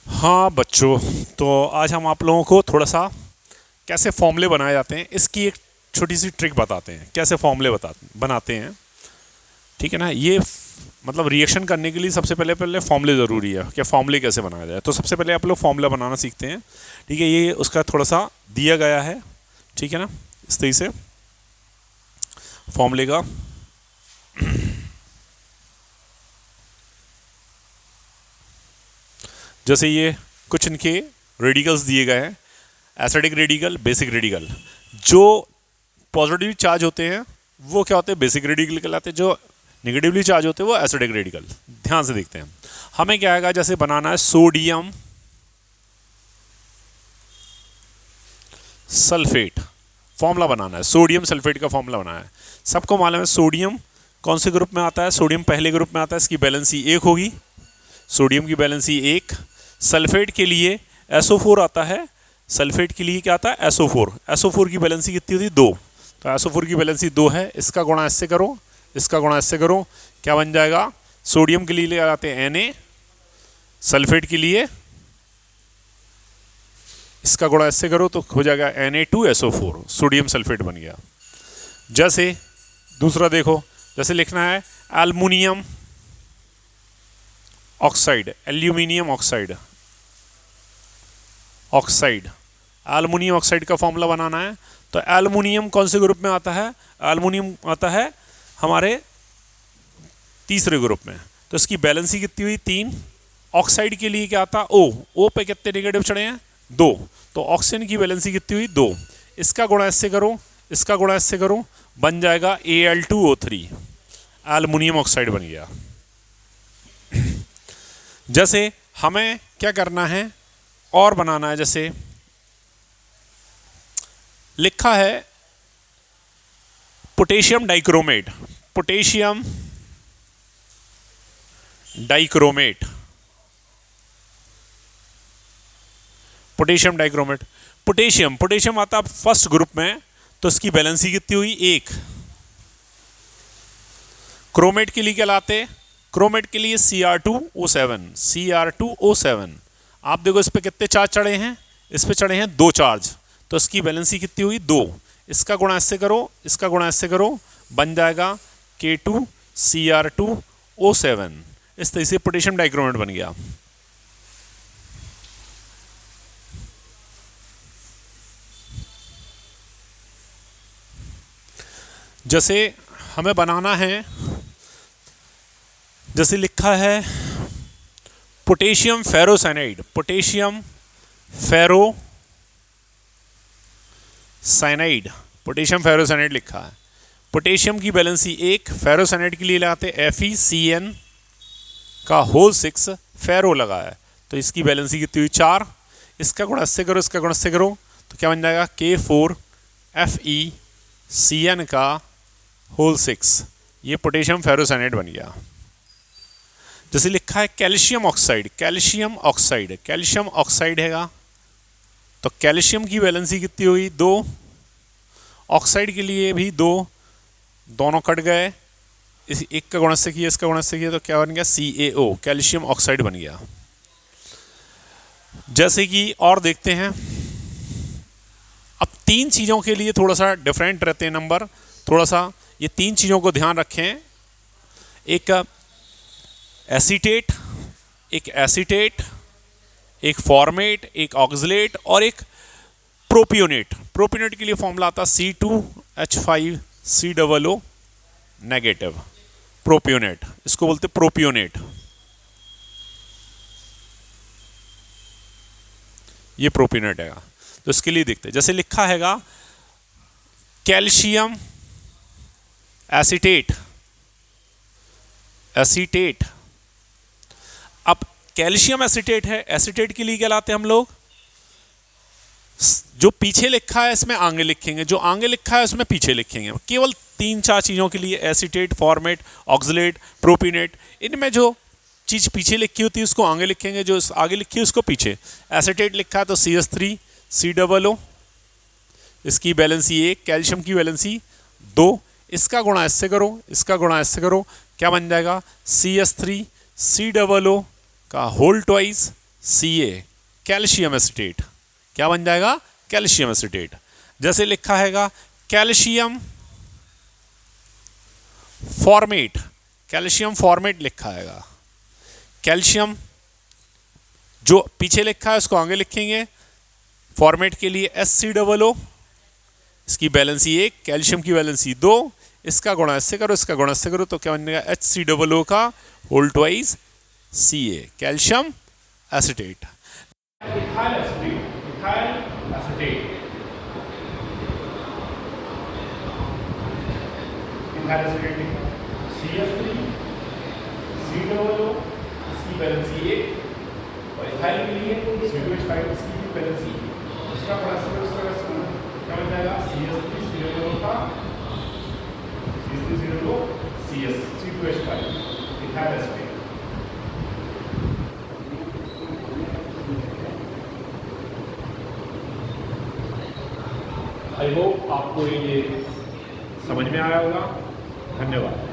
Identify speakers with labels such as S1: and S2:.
S1: हाँ बच्चों, तो आज हम आप लोगों को थोड़ा सा कैसे फॉर्मूले बनाए जाते हैं इसकी एक छोटी सी ट्रिक बताते हैं। कैसे फॉर्मूले बनाते हैं, ठीक है ना। ये मतलब रिएक्शन करने के लिए सबसे पहले पहले फॉर्मूले ज़रूरी है कि फॉर्मूले कैसे बनाया जाए। तो सबसे पहले आप लोग फॉर्मूला बनाना सीखते हैं, ठीक है। ये उसका थोड़ा सा दिया गया है, ठीक है ना, इस तरीके से फॉर्मूले का। जैसे ये कुछ इनके रेडिकल्स दिए गए हैं, एसिडिक रेडिकल, बेसिक रेडिकल। जो पॉजिटिवली चार्ज होते हैं वो क्या होते हैं, बेसिक रेडिकल कहलाते हैं। जो नेगेटिवली चार्ज होते हैं वो एसिडिक रेडिकल। ध्यान से देखते हैं, हमें क्या आएगा। जैसे बनाना है सोडियम सल्फेट, फॉर्मूला बनाना है। सोडियम सल्फेट का फॉर्मूला बनाना है। सबको मालूम है सोडियम कौन से ग्रुप में आता है। सोडियम पहले ग्रुप में आता है, इसकी बैलेंसी 1 होगी। सोडियम की बैलेंसी 1। सल्फेट के लिए SO4 आता है। सल्फेट के लिए क्या आता है, SO4। SO4 की बैलेंसी कितनी होती है, 2। तो SO4 की बैलेंसी 2 है। इसका गुणा इससे करो, इसका गुणा इससे करो, क्या बन जाएगा। सोडियम के लिए ले आते हैं Na, सल्फेट के लिए इसका गुणा इससे करो तो हो जाएगा Na2SO4, सोडियम सल्फेट बन गया। जैसे दूसरा देखो, जैसे लिखना है aluminium oxide, aluminium oxide, aluminium oxide का फॉर्मूला बनाना है। तो एल्युमिनियम कौन से ग्रुप में आता है, एल्युमिनियम आता है हमारे तीसरे ग्रुप में। तो इसकी बैलेंसी कितनी हुई, 3। ऑक्साइड के लिए क्या आता है, O पे कितने नेगेटिव चढ़े हैं, 2। तो ऑक्सीजन की बैलेंसी कितनी हुई, 2। इसका गुणा इससे करो, इसका गुणा इससे करो, बन जाएगा Al2O3, एल्युमिनियम ऑक्साइड बन गया। जैसे हमें क्या करना है और बनाना है, जैसे लिखा है potassium dichromate, potassium dichromate, potassium dichromate. Potassium आता है फर्स्ट ग्रुप में, तो इसकी बैलेंसी कितनी हुई, 1। क्रोमेट के लिए क्या लाते, क्रोमेट के लिए Cr2O7, Cr2O7। आप देखो इस पे कितने चार्ज चढ़े हैं, इस पे चढ़े हैं 2 चार्ज। तो इसकी बैलेंसी कितनी हुई, 2। इसका गुणा इससे करो, इसका गुणा इससे करो, बन जाएगा K2Cr2O7। इस तरह से पोटेशियम डाइक्रोमेट बन गया। जैसे हमें बनाना है, जैसे लिखा है potassium ferrocyanide, potassium ferrocyanide, potassium ferrocyanide लिखा है। पोटेशियम की बैलेंसी 1। फेरोसाइनाइड के लिए लगाते FeCN का होल 6, फेरो लगा है, तो इसकी बैलेंसी कितनी हुई, 4। इसका गुणा इससे करो, इसका गुणा इससे करो, तो क्या बन जाएगा, K4FeCN का होल 6। ये पोटेशियम फेरोसाइनाइड बन गया। जैसे लिखा है calcium oxide, calcium oxide, calcium oxide हैगा, तो कैल्शियम की बैलेंसी कितनी हुई, 2। ऑक्साइड के लिए भी 2, दोनों कट गए, इस एक का गुणा से किया, इसका गुणा से किया, तो क्या बन गया, CaO, कैल्शियम ऑक्साइड बन गया। जैसे कि और देखते हैं, अब 3 चीज़ों के लिए थोड़ा सा डिफरेंट रहते हैं नंबर, थोड़ा सा ये 3 चीज़ों को ध्यान रखें। एक एसीटेट, एक फॉर्मेट, एक ऑक्सलेट और एक प्रोपियोनेट। प्रोपियोनेट के लिए फॉर्मूला आता है C2H5COO नेगेटिव, प्रोपियोनेट, इसको बोलते प्रोपियोनेट। ये प्रोपियोनेट है, तो इसके लिए देखते हैं। जैसे लिखा हैगा कैल्शियम एसीटेट, एसीटेट। अब कैल्शियम एसीटेट है, एसीटेट के लिए क्या लाते हैं हम लोग, जो पीछे लिखा है इसमें आगे लिखेंगे, जो आगे लिखा है उसमें पीछे लिखेंगे। केवल 3-4 चीज़ों के लिए, एसीटेट, फॉर्मेट, ऑक्सलेट, प्रोपिनेट, इनमें जो चीज़ पीछे लिखी होती है उसको आगे लिखेंगे, जो आगे लिखी है उसको पीछे। एसीटेट लिखा है तो CS3COO, इसकी बैलेंसी 1, कैल्शियम की बैलेंसी 2। इसका गुणा इससे करो, इसका गुणा इससे करो, क्या बन जाएगा, CS3COO का whole twice Ca calcium acetate, क्या बन जाएगा? Calcium acetate. जैसे लिखा हैगा कैल्शियम फॉर्मेट, कैल्शियम फॉर्मेट लिखा हैगा। कैल्शियम जो पीछे लिखा है उसको आगे लिखेंगे। फॉर्मेट के लिए HCOO, इसकी वैलेंसी 1, कैल्शियम की वैलेंसी 2, इसका गुणा इससे करो, इसका गुणा इससे करो, तो क्या बनेगा? HCOO का whole twice Ca, calcium acetate. Ethyl acetate, ethyl acetate, ethyl acetate CH3 COO, इसकी वैलेंसी 1, और इथाइल के लिए C2H5 इसकी वैलेंसी, इसका गुणा इससे क्या बन जाएगा? CH3COO का C3COO CS C2H5 ethyl acetate. I hope आपको ये समझ में आया होगा। धन्यवाद।